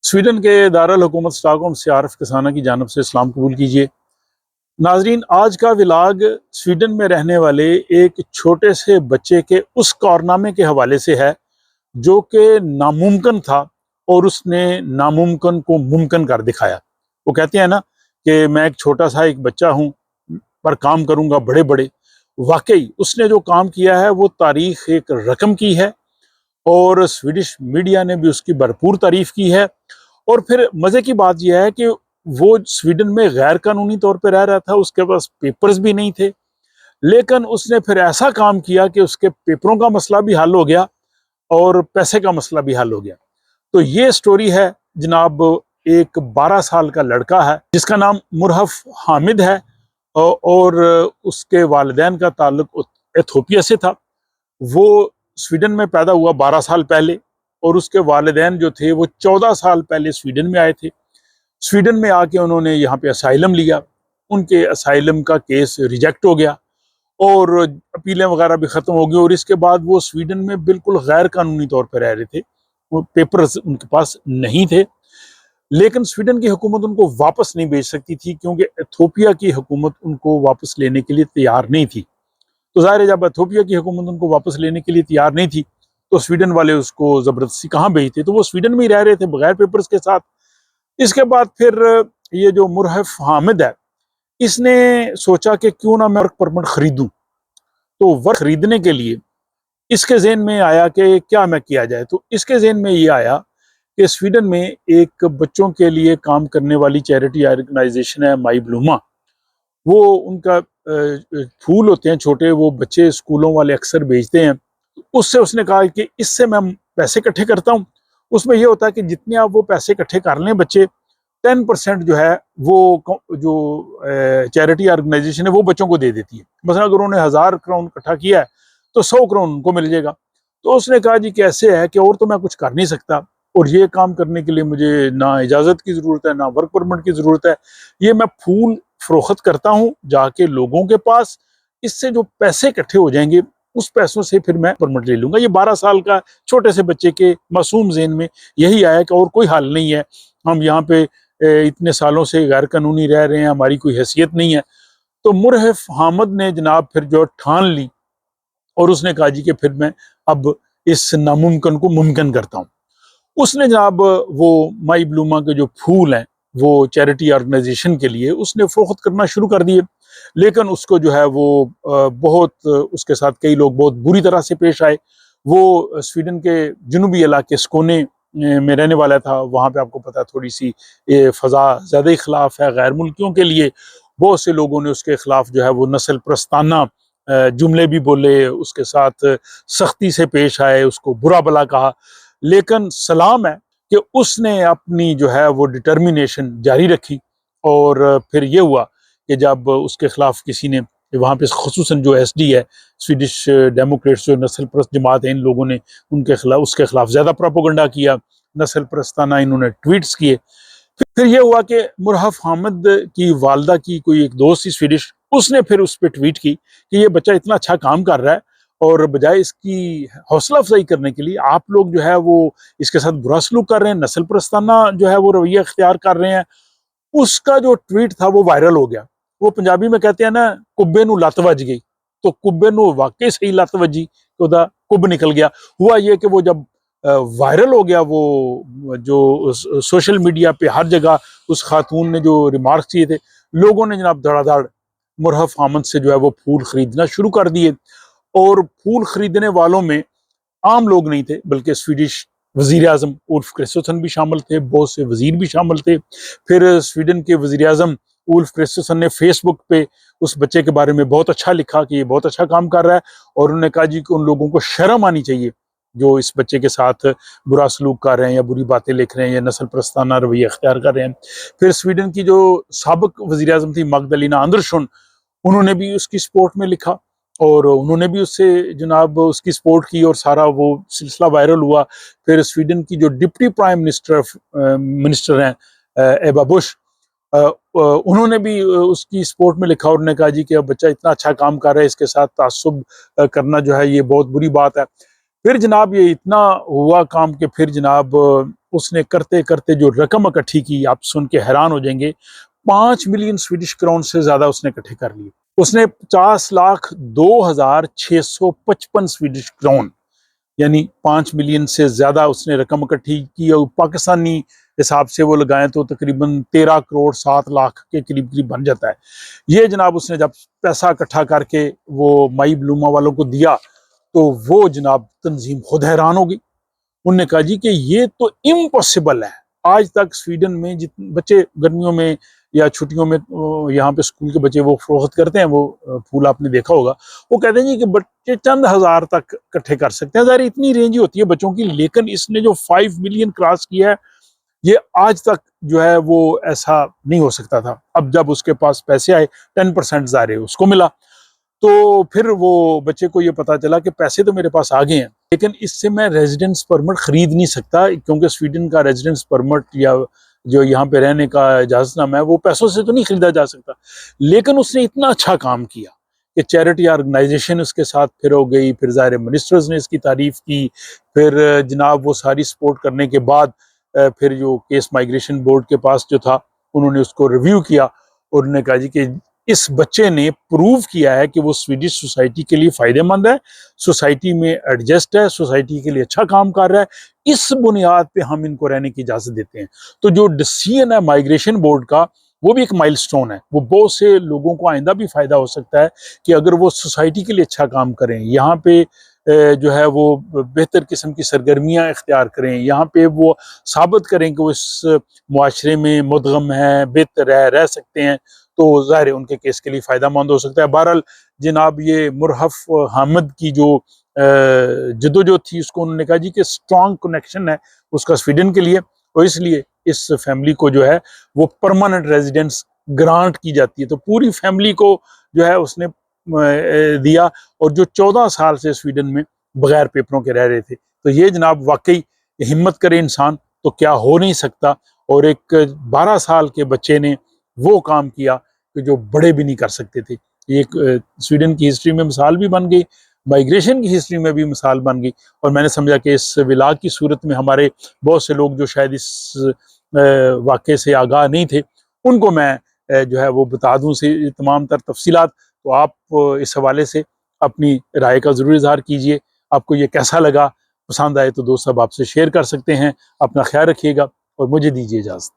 Sweden के दारुल हुकूमत Stockholm से आरिफ किसाना की जानिब से इस्लाम कबूल कीजिए। नाजरीन, आज का व्लॉग स्वीडन में रहने वाले एक छोटे से बच्चे के उस कारनामे के हवाले से है जो कि नामुमकिन था और उसने नामुमकिन को मुमकिन कर दिखाया। वो कहते हैं ना कि मैं एक छोटा सा एक बच्चा हूँ पर काम करूँगा बड़े बड़े। वाकई उसने जो काम किया है वो तारीख एक रकम की है और स्वीडिश मीडिया ने भी उसकी भरपूर तारीफ की है। और फिर मजे की बात यह है कि वो स्वीडन में गैर कानूनी तौर पर रह रहा था, उसके पास पेपर्स भी नहीं थे, लेकिन उसने फिर ऐसा काम किया कि उसके पेपरों का मसला भी हल हो गया और पैसे का मसला भी हल हो गया। तो ये स्टोरी है जनाब, एक 12 साल का लड़का है जिसका नाम मुरहफ हामिद है और उसके वालिदैन का ताल्लुक एथोपिया से था। वो स्वीडन में पैदा हुआ 12 साल पहले और उसके वालिदैन जो थे वो 14 साल पहले स्वीडन में आए थे। स्वीडन में आके उन्होंने यहाँ पे असाइलम लिया, उनके असाइलम का केस रिजेक्ट हो गया और अपीलें वगैरह भी ख़त्म हो गई और इसके बाद वो स्वीडन में बिल्कुल गैर कानूनी तौर पर रह रहे थे। वो पेपर्स उनके पास नहीं थे, लेकिन स्वीडन की हुकूमत उनको वापस नहीं भेज सकती थी क्योंकि एथोपिया की हुकूमत उनको वापस लेने के लिए तैयार नहीं थी। तो ज़ाहिर है जब एथोपिया की हुकूमत उनको वापस लेने के लिए तैयार नहीं थी तो स्वीडन वाले उसको ज़बरदस्ती कहाँ भेजते, तो वो स्वीडन में ही रह रहे थे बगैर पेपर्स के साथ। इसके बाद फिर ये जो मुरहफ हामिद है इसने सोचा कि क्यों ना मैं वर्क परमिट खरीदूं। तो वर्क खरीदने के लिए इसके ज़हन में आया कि क्या मैं किया जाए। तो इसके ज़हन में ये आया कि स्वीडन में एक बच्चों के लिए काम करने वाली चैरिटी ऑर्गेनाइजेशन है माई ब्लूमा। वो उनका फूल होते हैं छोटे, वो बच्चे स्कूलों वाले अक्सर भेजते हैं। उससे उसने कहा कि इससे मैं पैसे इकट्ठे करता हूँ। उसमें यह होता है कि जितने आप वो पैसे इकट्ठे कर लें बच्चे, 10% जो है वो जो चैरिटी ऑर्गेनाइजेशन है वो बच्चों को दे देती है। मसलन अगर उन्होंने 1000 क्राउन इकट्ठा किया है तो 100 क्राउन उनको मिल जाएगा। तो उसने कहा जी कैसे है कि और तो मैं कुछ कर नहीं सकता और ये काम करने के लिए मुझे ना इजाज़त की ज़रूरत है ना वर्क परमिट की ज़रूरत है। ये मैं फूल फरोख्त करता हूँ जाके लोगों के पास, इससे जो पैसे इकट्ठे हो जाएंगे उस पैसों से फिर मैं परमिट ले लूंगा। ये 12 साल का छोटे से बच्चे के मासूम ज़हन में यही आया कि और कोई हल नहीं है, हम यहाँ पे इतने सालों से गैर कानूनी रह रहे हैं, हमारी कोई हैसियत नहीं है। तो मुरहफ हामिद ने जनाब फिर जो ठान ली और उसने कहा जी कि फिर मैं अब इस नामुमकिन को मुमकिन करता हूँ। उसने जनाब वो माई ब्लूमा के जो फूल हैं वो चैरिटी ऑर्गेनाइजेशन के लिए उसने फरोख्त करना शुरू कर दिए, लेकिन उसको जो है वो बहुत उसके साथ कई लोग बहुत बुरी तरह से पेश आए। वो स्वीडन के जुनूबी इलाके स्कोने में रहने वाला था। वहाँ पे आपको पता है थोड़ी सी फ़ज़ा ज़्यादा इख्लाफ है गैर मुल्कियों के लिए। बहुत से लोगों ने उसके खिलाफ जो है वो नस्ल प्रस्ताना जुमले भी बोले, उसके साथ सख्ती से पेश आए, उसको बुरा भला कहा। लेकिन सलाम है कि उसने अपनी जो है वो डिटर्मिनेशन जारी रखी और फिर ये हुआ कि जब उसके खिलाफ किसी ने वहाँ पे खुसूसन जो एसडी है स्वीडिश डेमोक्रेट्स जो नस्ल प्रस्त जमात है, इन लोगों ने उनके खिलाफ उसके खिलाफ ज़्यादा प्रोपोगंडा किया, नस्ल प्रस्ताना इन्होंने ट्वीट्स किए। फिर ये हुआ कि मुरहफ हामिद की वालदा की कोई एक दोस्त थी स्वीडिश, उसने फिर उस पर ट्वीट की कि ये बच्चा इतना अच्छा काम कर रहा है और बजाय इसकी हौसला अफजाई करने के लिए आप लोग जो है वो इसके साथ बुरा सलूक कर रहे हैं, नस्ल प्रस्ताना जो है वो रवैया इख्तियार कर रहे हैं। उसका जो ट्वीट था वो वायरल हो गया। वो पंजाबी में कहते हैं ना कुब्बे नू लत वज गई, तो कुब्बे नू वाकई सही लत वजी, तो कुब निकल गया। हुआ ये कि वो जब वायरल हो गया, वो जो सोशल मीडिया पे हर जगह उस खातून ने जो रिमार्क्स किए थे, लोगों ने जनाब धड़ाधड़ मुरहफ हामिद से जो है वो फूल खरीदना शुरू कर दिए। और फूल खरीदने वालों में आम लोग नहीं थे बल्कि स्वीडिश वजीर आजम उल्फ क्रिस्टोसन भी शामिल थे, बहुत से वजीर भी शामिल थे। फिर स्वीडन के वजीर आजम उल्फ क्रिस्टोसन ने फेसबुक पे उस बच्चे के बारे में बहुत अच्छा लिखा कि ये बहुत अच्छा काम कर रहा है और उन्होंने कहा जी कि उन लोगों को शर्म आनी चाहिए जो इस बच्चे के साथ बुरा सलूक कर रहे हैं या बुरी बातें लिख रहे हैं या नस्ल प्रस्ताना रवैया इख्तियार कर रहे हैं। फिर स्वीडन की जो साबिक वजीर आजम थी मगदलिना आंदरशन, उन्होंने भी उसकी सपोर्ट में लिखा और उन्होंने भी उससे जनाब उसकी सपोर्ट की और सारा वो सिलसिला वायरल हुआ। फिर स्वीडन की जो डिप्टी प्राइम मिनिस्टर हैं एबा बुश, उन्होंने भी उसकी सपोर्ट में लिखा और उन्होंने कहा जी कि अब बच्चा इतना अच्छा काम कर रहा है, इसके साथ तासुब करना जो है ये बहुत बुरी बात है। फिर जनाब ये इतना हुआ काम कि फिर जनाब उसने करते करते जो रकम इकट्ठी की, आप सुन के हैरान हो जाएंगे। 5 मिलियन स्वीडिश क्राउन से ज्यादा उसने इकट्ठे कर लिए। उसने 50,02,655 स्वीडिश क्राउन, यानी 5 मिलियन से ज्यादा उसने रकम इकट्ठी की। और पाकिस्तानी हिसाब से वो लगाएं तो तकरीबन 13 करोड़ 7 लाख के करीब करीब बन जाता है। ये जनाब उसने जब पैसा इकट्ठा करके वो माई ब्लूमा वालों को दिया तो वो जनाब तंजीम खुद हैरान हो गई। उनने कहा जी कि ये तो इम्पॉसिबल है। आज तक स्वीडन में जितने बच्चे गर्मियों में या छुट्टियों में यहाँ पे स्कूल के बच्चे वो फरोख्त करते हैं, वो फूल आपने देखा होगा, वो कहते हैं जी कि बच्चे चंद हजार तक इकट्ठे कर सकते हैं। ज़ाहिर इतनी रेंज ही होती है बच्चों की, लेकिन इसने जो 5 मिलियन क्रॉस किया है, ये आज तक जो है वो ऐसा नहीं हो सकता था। अब जब उसके पास पैसे आए, 10% ज़ाहिर उसको मिला, तो फिर वो बच्चे को ये पता चला कि पैसे तो मेरे पास आ गए हैं, लेकिन इससे मैं रेजिडेंस परमिट खरीद नहीं सकता, क्योंकि स्वीडन का रेजिडेंस परमिट या जो यहाँ पे रहने का इजाजतनामा है वो पैसों से तो नहीं खरीदा जा सकता। लेकिन उसने इतना अच्छा काम किया कि चैरिटी ऑर्गेनाइजेशन उसके साथ फिर हो गई, फिर ज़ाहिर मिनिस्टर्स ने इसकी तारीफ की, फिर जनाब वो सारी सपोर्ट करने के बाद फिर जो केस माइग्रेशन बोर्ड के पास जो था, उन्होंने उसको रिव्यू किया और उन्होंने कहा जी कि इस बच्चे ने प्रूव किया है कि वो स्वीडिश सोसाइटी के लिए फायदेमंद है, सोसाइटी में एडजस्ट है, सोसाइटी के लिए अच्छा काम कर रहा है, इस बुनियाद पे हम इनको रहने की इजाजत देते हैं। तो जो डिसीजन है माइग्रेशन बोर्ड का, वो भी एक माइलस्टोन है। वो बहुत से लोगों को आइंदा भी फायदा हो सकता है कि अगर वो सोसाइटी के लिए अच्छा काम करें, यहाँ पे जो है वो बेहतर किस्म की सरगर्मियाँ इख्तियार करें, यहाँ पे वो साबित करें कि वो इस मुआशरे में मुदगम है, बेहतर है, रह सकते हैं, तो ज़ाहिर उनके केस के लिए फ़ायदा मंद हो सकता है। बहरहाल जनाब ये मुरहफ हामिद की जो जदोजहद थी, उसको उन्होंने कहा जी कि स्ट्रॉन्ग कनेक्शन है उसका स्वीडन के लिए, और इसलिए इस फैमिली को जो है वो परमानेंट रेजिडेंस ग्रांट की जाती है। तो पूरी फैमिली को जो है उसने दिया, और जो 14 साल से स्वीडन में बगैर पेपरों के रह रहे थे। तो ये जनाब वाकई हिम्मत करे इंसान तो क्या हो नहीं सकता। और एक 12 साल के बच्चे ने वो काम किया कि जो बड़े भी नहीं कर सकते थे। एक स्वीडन की हिस्ट्री में मिसाल भी बन गई, माइग्रेशन की हिस्ट्री में भी मिसाल बन गई। और मैंने समझा कि इस विलाग की सूरत में हमारे बहुत से लोग जो शायद इस वाक़े से आगाह नहीं थे, उनको मैं जो है वो बता दूं से तमाम तर तफसीलात। तो आप इस हवाले से अपनी राय का ज़रूर इजहार कीजिए। आपको ये कैसा लगा? पसंद आए तो दोस्त साहब आपसे शेयर कर सकते हैं। अपना ख्याल रखिएगा और मुझे दीजिए इजाज़त।